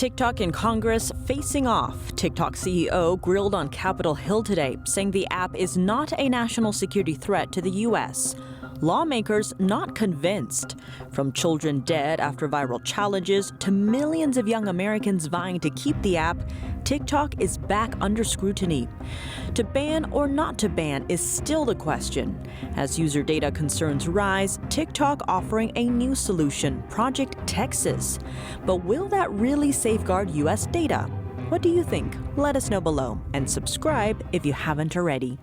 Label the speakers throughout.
Speaker 1: TikTok in Congress facing off. TikTok CEO grilled on Capitol Hill today, saying the app is not a national security threat to the U.S. Lawmakers not convinced. From children dead after viral challenges to millions of young Americans vying to keep the app, TikTok is back under scrutiny. To ban or not to ban is still the question. As user data concerns rise, TikTok offering a new solution, Project Texas. But will that really safeguard U.S. data? What do you think? Let us know below and subscribe if you haven't already.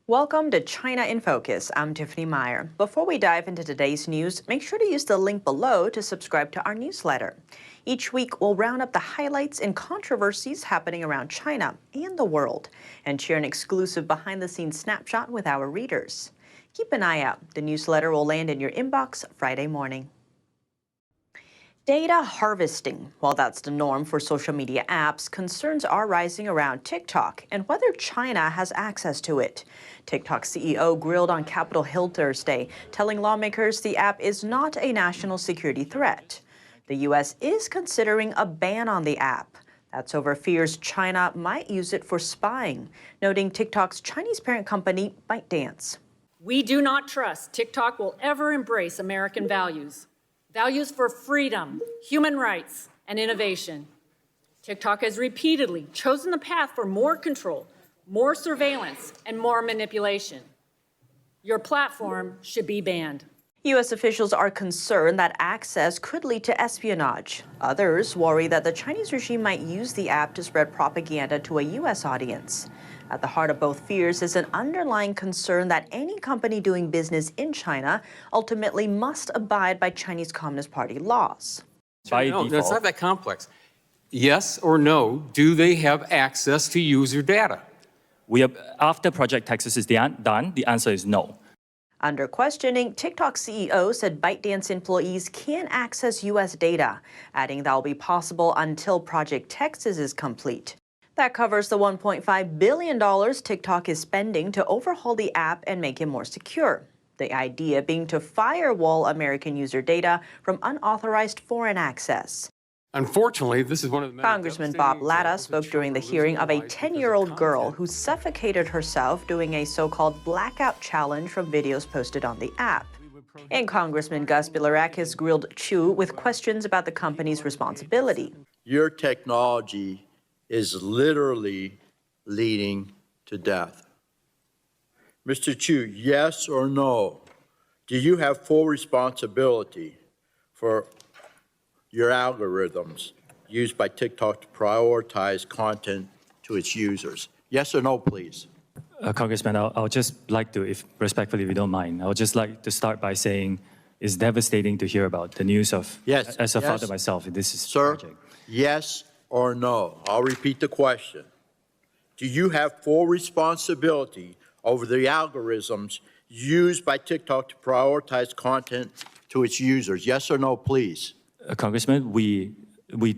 Speaker 1: Welcome to China in Focus. I'm Tiffany Meyer. Before we dive into today's news, make sure to use the link below to subscribe to our newsletter. Each week, we'll round up the highlights and controversies happening around China and the world and share an exclusive behind-the-scenes snapshot with our readers. Keep an eye out. The newsletter will land in your inbox Friday morning. Data harvesting. While that's the norm for social media apps, concerns are rising around TikTok and whether China has access to it. TikTok CEO grilled on Capitol Hill Thursday, telling lawmakers the app is not a national security threat. The U.S. is considering a ban on the app. That's over fears China might use it for spying, noting TikTok's Chinese parent company, ByteDance.
Speaker 2: We do not trust TikTok will ever embrace American values. Values for freedom, human rights, and innovation. TikTok has repeatedly chosen the path for more control, more surveillance, and more manipulation. Your platform should be banned.
Speaker 1: U.S. officials are concerned that access could lead to espionage. Others worry that the Chinese regime might use the app to spread propaganda to a U.S. audience. At the heart of both fears is an underlying concern that any company doing business in China ultimately must abide by Chinese Communist Party laws.
Speaker 3: No, it's not that complex. Yes or no, do they have access to user data?
Speaker 4: After Project Texas is done, the answer is no.
Speaker 1: Under questioning, TikTok CEO said ByteDance employees can access U.S. data, adding that will be possible until Project Texas is complete. That covers the $1.5 billion TikTok is spending to overhaul the app and make it more secure. The idea being to firewall American user data from unauthorized foreign access.
Speaker 3: Unfortunately, this is one of the
Speaker 1: Congressman Bob Latta spoke during the hearing of a 10-year-old girl who suffocated herself doing a so-called blackout challenge from videos posted on the app. And Congressman Gus Bilirakis grilled Chu with questions about the company's responsibility.
Speaker 5: Your technology is literally leading to death. Mr. Chu, yes or no? Do you have full responsibility for your algorithms used by TikTok to prioritize content to its users? Yes or no, please?
Speaker 4: Congressman, I'll just like to, if respectfully, if you don't mind, I would just like to start by saying it's devastating to hear about the news of, as a father myself, this is
Speaker 5: tragic. Yes or no? I'll repeat the question. Do you have full responsibility over the algorithms used by TikTok to prioritize content to its users? Yes or no, please?
Speaker 4: Congressman, we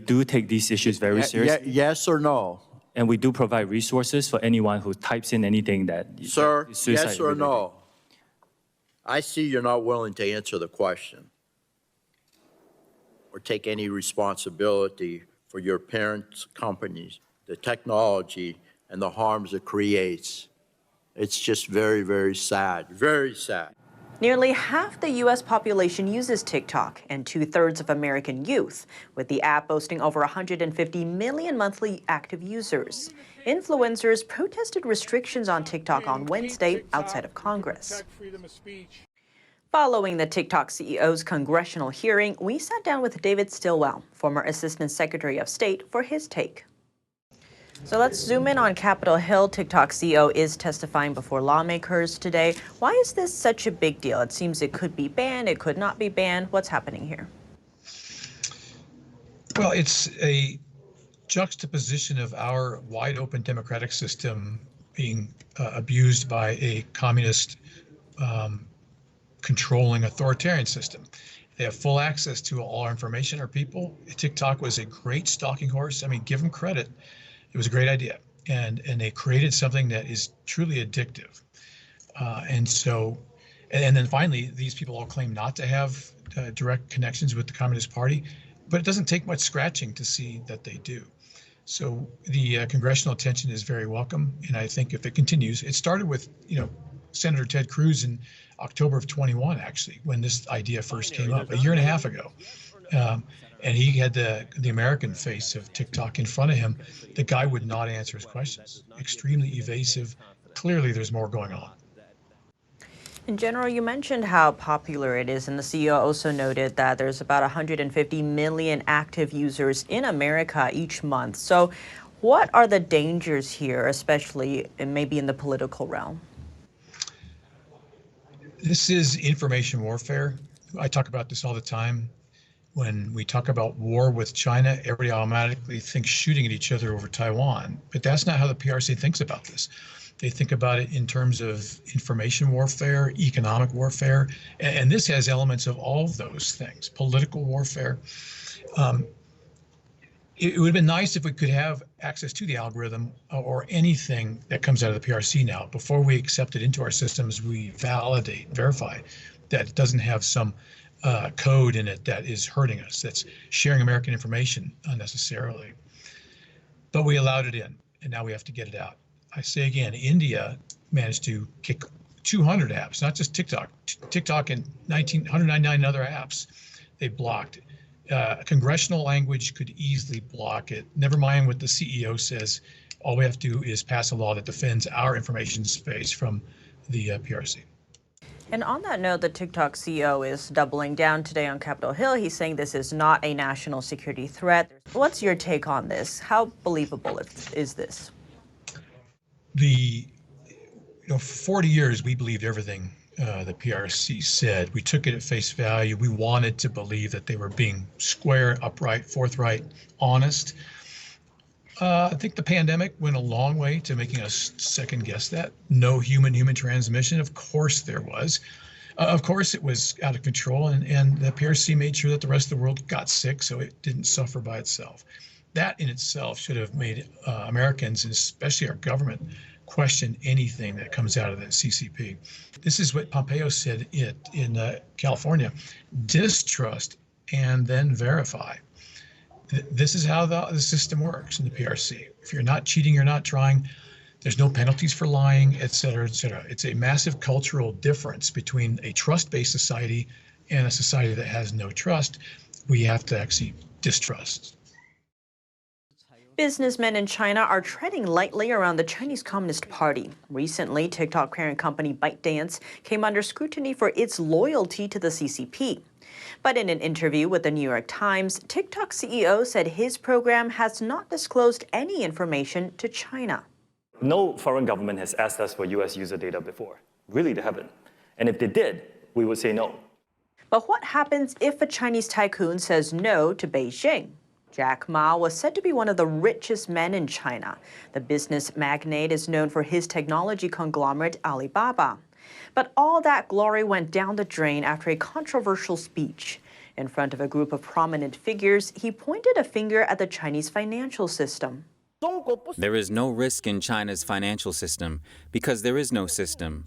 Speaker 4: do take these issues very seriously.
Speaker 5: Yes or no?
Speaker 4: And we do provide resources for anyone who types in anything that
Speaker 5: Sir,
Speaker 4: is suicide
Speaker 5: yes or
Speaker 4: related.
Speaker 5: no? I see you're not willing to answer the question or take any responsibility for your parent companies, the technology, and the harms it creates. It's just very, very sad, very sad.
Speaker 1: Nearly half the U.S. population uses TikTok and 2/3 of American youth, with the app boasting over 150 million monthly active users. Influencers protested restrictions on TikTok on Wednesday outside of Congress. Following the TikTok CEO's congressional hearing, we sat down with David Stilwell, former Assistant Secretary of State, for his take. So let's zoom in on Capitol Hill. TikTok CEO is testifying before lawmakers today. Why is this such a big deal? It seems it could be banned, it could not be banned. What's happening here?
Speaker 6: Well, it's a juxtaposition of our wide open democratic system being abused by a communist controlling authoritarian system. They have full access to all our information, our people. TikTok was a great stalking horse. I mean, give them credit. It was a great idea. and they created something that is truly addictive. And then finally, these people all claim not to have direct connections with the Communist Party, but it doesn't take much scratching to see that they do. So the congressional attention is very welcome, and I think if it continues, it started with Senator Ted Cruz in October of 21, actually, when this idea first came up, a year and a half ago. And he had the American face of TikTok in front of him. The guy would not answer his questions. Extremely evasive. Clearly, there's more going on.
Speaker 1: In general, you mentioned how popular it is, and the CEO also noted that there's about 150 million active users in America each month. So what are the dangers here, especially maybe in the political realm?
Speaker 6: This is information warfare. I talk about this all the time. When we talk about war with China, everybody automatically thinks shooting at each other over Taiwan. But that's not how the PRC thinks about this. They think about it in terms of information warfare, economic warfare, and this has elements of all of those things, political warfare. It would have been nice if we could have access to the algorithm or anything that comes out of the PRC now. Before we accept it into our systems, we validate, verify that it doesn't have some code in it that is hurting us, that's sharing American information unnecessarily. But we allowed it in, and now we have to get it out. I say again, India managed to kick 200 apps, not just TikTok. TikTok and 199 other apps they blocked. Congressional language could easily block it. Never mind what the CEO says. All we have to do is pass a law that defends our information space from the PRC.
Speaker 1: And on that note, the TikTok CEO is doubling down today on Capitol Hill. He's saying this is not a national security threat. What's your take on this? How believable is this?
Speaker 6: For 40 years, we believed everything the PRC said. We took it at face value. We wanted to believe that they were being square, upright, forthright, honest. I think the pandemic went a long way to making us second guess that. No human transmission. Of course there was. Of course it was out of control, and the PRC made sure that the rest of the world got sick so it didn't suffer by itself. That in itself should have made Americans, and especially our government, question anything that comes out of the CCP. This is what Pompeo said in California: distrust and then verify. This is how the system works in the PRC. If you're not cheating, you're not trying. There's no penalties for lying, et cetera, et cetera. It's a massive cultural difference between a trust-based society and a society that has no trust. We have to actually distrust.
Speaker 1: Businessmen in China are treading lightly around the Chinese Communist Party. Recently, TikTok parent company ByteDance came under scrutiny for its loyalty to the CCP. But in an interview with the New York Times, TikTok CEO said his program has not disclosed any information to China.
Speaker 4: No foreign government has asked us for U.S. user data before. Really, they haven't. And if they did, we would say no.
Speaker 1: But what happens if a Chinese tycoon says no to Beijing? Jack Ma was said to be one of the richest men in China. The business magnate is known for his technology conglomerate Alibaba. But all that glory went down the drain after a controversial speech. In front of a group of prominent figures, he pointed a finger at the Chinese financial system.
Speaker 7: There is no risk in China's financial system because there is no system.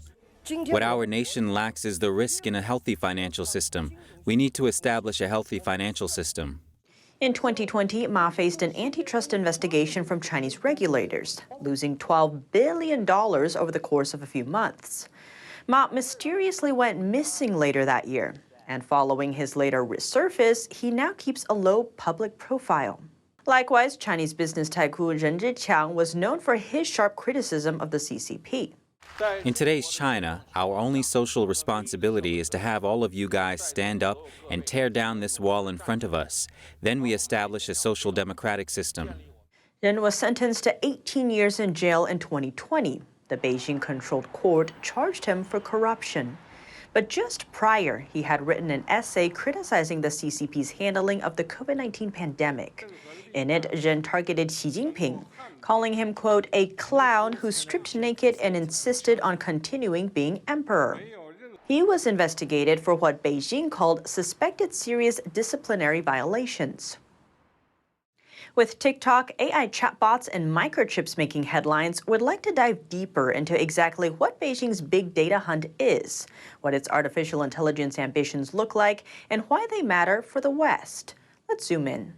Speaker 7: What our nation lacks is the risk in a healthy financial system. We need to establish a healthy financial system.
Speaker 1: In 2020, Ma faced an antitrust investigation from Chinese regulators, losing $12 billion over the course of a few months. Ma mysteriously went missing later that year, and following his later resurface, he now keeps a low public profile. Likewise, Chinese business tycoon Ren Zhiqiang was known for his sharp criticism of the CCP.
Speaker 7: In today's China, our only social responsibility is to have all of you guys stand up and tear down this wall in front of us. Then we establish a social democratic system.
Speaker 1: Ren was sentenced to 18 years in jail in 2020. The Beijing-controlled court charged him for corruption. But just prior, he had written an essay criticizing the CCP's handling of the COVID-19 pandemic. In it, Ren targeted Xi Jinping, calling him, quote, a clown who stripped naked and insisted on continuing being emperor. He was investigated for what Beijing called suspected serious disciplinary violations. With TikTok, AI chatbots, and microchips making headlines, we'd like to dive deeper into exactly what Beijing's big data hunt is, what its artificial intelligence ambitions look like, and why they matter for the West. Let's zoom in.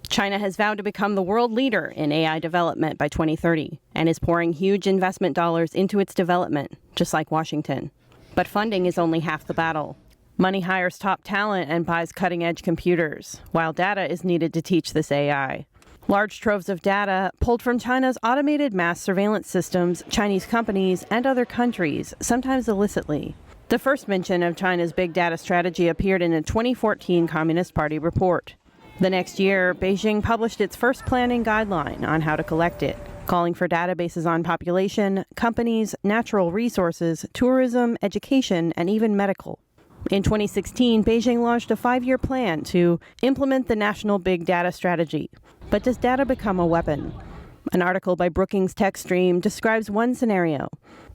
Speaker 8: China has vowed to become the world leader in AI development by 2030 and is pouring huge investment dollars into its development, just like Washington. But funding is only half the battle. Money hires top talent and buys cutting-edge computers, while data is needed to teach this AI. Large troves of data pulled from China's automated mass surveillance systems, Chinese companies, and other countries, sometimes illicitly. The first mention of China's big data strategy appeared in a 2014 Communist Party report. The next year, Beijing published its first planning guideline on how to collect it, calling for databases on population, companies, natural resources, tourism, education, and even medical. In 2016, Beijing launched a 5-year plan to implement the national big data strategy. But does data become a weapon? An article by Brookings TechStream describes one scenario: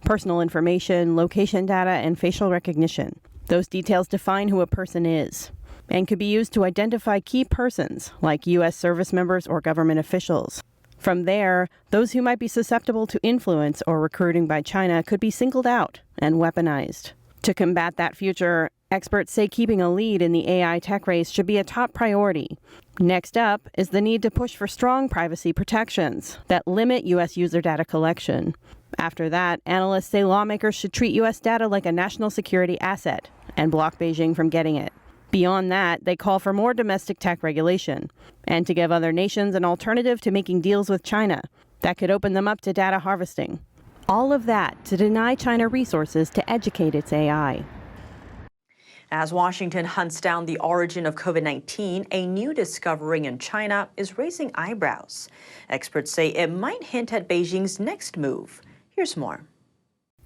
Speaker 8: personal information, location data, and facial recognition. Those details define who a person is and could be used to identify key persons like U.S. service members or government officials. From there, those who might be susceptible to influence or recruiting by China could be singled out and weaponized. To combat that future, experts say keeping a lead in the AI tech race should be a top priority. Next up is the need to push for strong privacy protections that limit U.S. user data collection. After that, analysts say lawmakers should treat U.S. data like a national security asset and block Beijing from getting it. Beyond that, they call for more domestic tech regulation and to give other nations an alternative to making deals with China that could open them up to data harvesting. All of that to deny China resources to educate its AI.
Speaker 1: As Washington hunts down the origin of COVID-19, a new discovery in China is raising eyebrows. Experts say it might hint at Beijing's next move. Here's more.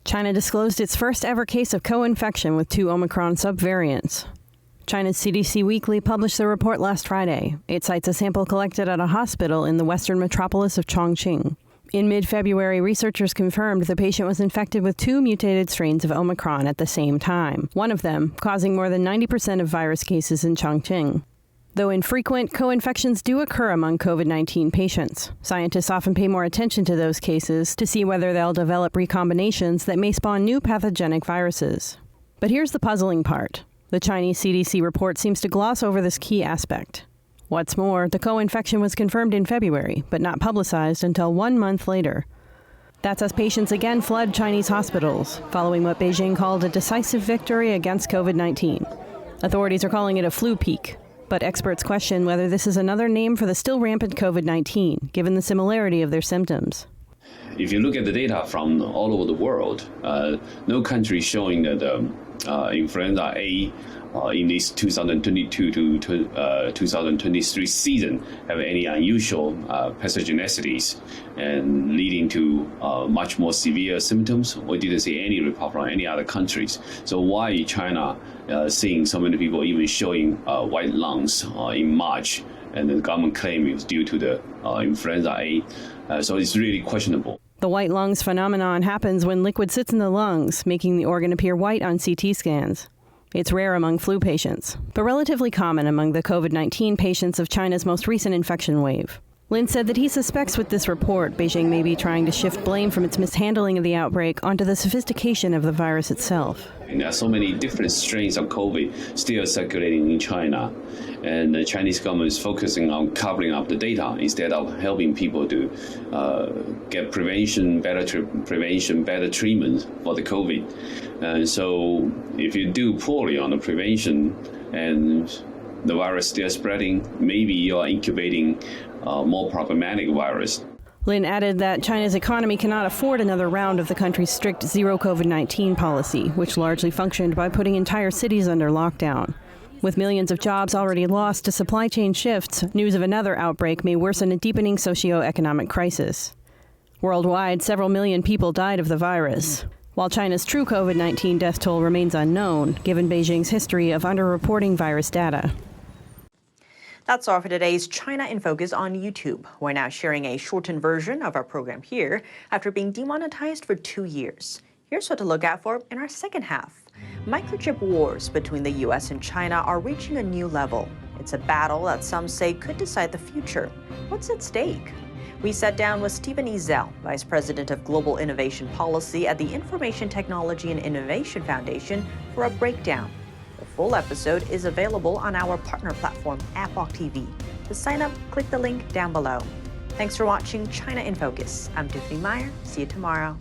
Speaker 8: China disclosed its first ever case of co-infection with 2 Omicron subvariants. China's CDC Weekly published the report last Friday. It cites a sample collected at a hospital in the western metropolis of Chongqing. In mid-February, researchers confirmed the patient was infected with 2 mutated strains of Omicron at the same time, one of them causing more than 90% of virus cases in Chongqing. Though infrequent, co-infections do occur among COVID-19 patients. Scientists often pay more attention to those cases to see whether they'll develop recombinations that may spawn new pathogenic viruses. But here's the puzzling part. The Chinese CDC report seems to gloss over this key aspect. What's more, the co-infection was confirmed in February, but not publicized until 1 month later. That's as patients again flood Chinese hospitals, following what Beijing called a decisive victory against COVID-19. Authorities are calling it a flu peak, but experts question whether this is another name for the still rampant COVID-19, given the similarity of their symptoms.
Speaker 9: If you look at the data from all over the world, no country is showing that influenza A in this 2022 to 2023 season have any unusual pathogenicities and leading to much more severe symptoms. We didn't see any report from any other countries. So why China seeing so many people even showing white lungs in March, and the government claim it was due to the influenza A. So it's really questionable.
Speaker 8: The white lungs phenomenon happens when liquid sits in the lungs, making the organ appear white on CT scans. It's rare among flu patients, but relatively common among the COVID-19 patients of China's most recent infection wave. Lin said that he suspects with this report, Beijing may be trying to shift blame from its mishandling of the outbreak onto the sophistication of the virus itself.
Speaker 9: And there are so many different strains of COVID still circulating in China, and the Chinese government is focusing on covering up the data instead of helping people to get better treatment for the COVID. And so if you do poorly on the prevention and the virus still spreading, maybe you are incubating more problematic virus.
Speaker 8: Lin added that China's economy cannot afford another round of the country's strict zero COVID-19 policy, which largely functioned by putting entire cities under lockdown. With millions of jobs already lost to supply chain shifts, news of another outbreak may worsen a deepening socio-economic crisis. Worldwide, several million people died of the virus, while China's true COVID-19 death toll remains unknown, given Beijing's history of underreporting virus data.
Speaker 1: That's all for today's China in Focus on YouTube. We're now sharing a shortened version of our program here after being demonetized for 2 years. Here's what to look out for in our second half. Microchip wars between the U.S. and China are reaching a new level. It's a battle that some say could decide the future. What's at stake? We sat down with Stephen Ezell, Vice President of Global Innovation Policy at the Information Technology and Innovation Foundation, for a breakdown. The full episode is available on our partner platform, Epoch TV. To sign up, click the link down below. Thanks for watching China in Focus. I'm Tiffany Meyer. See you tomorrow.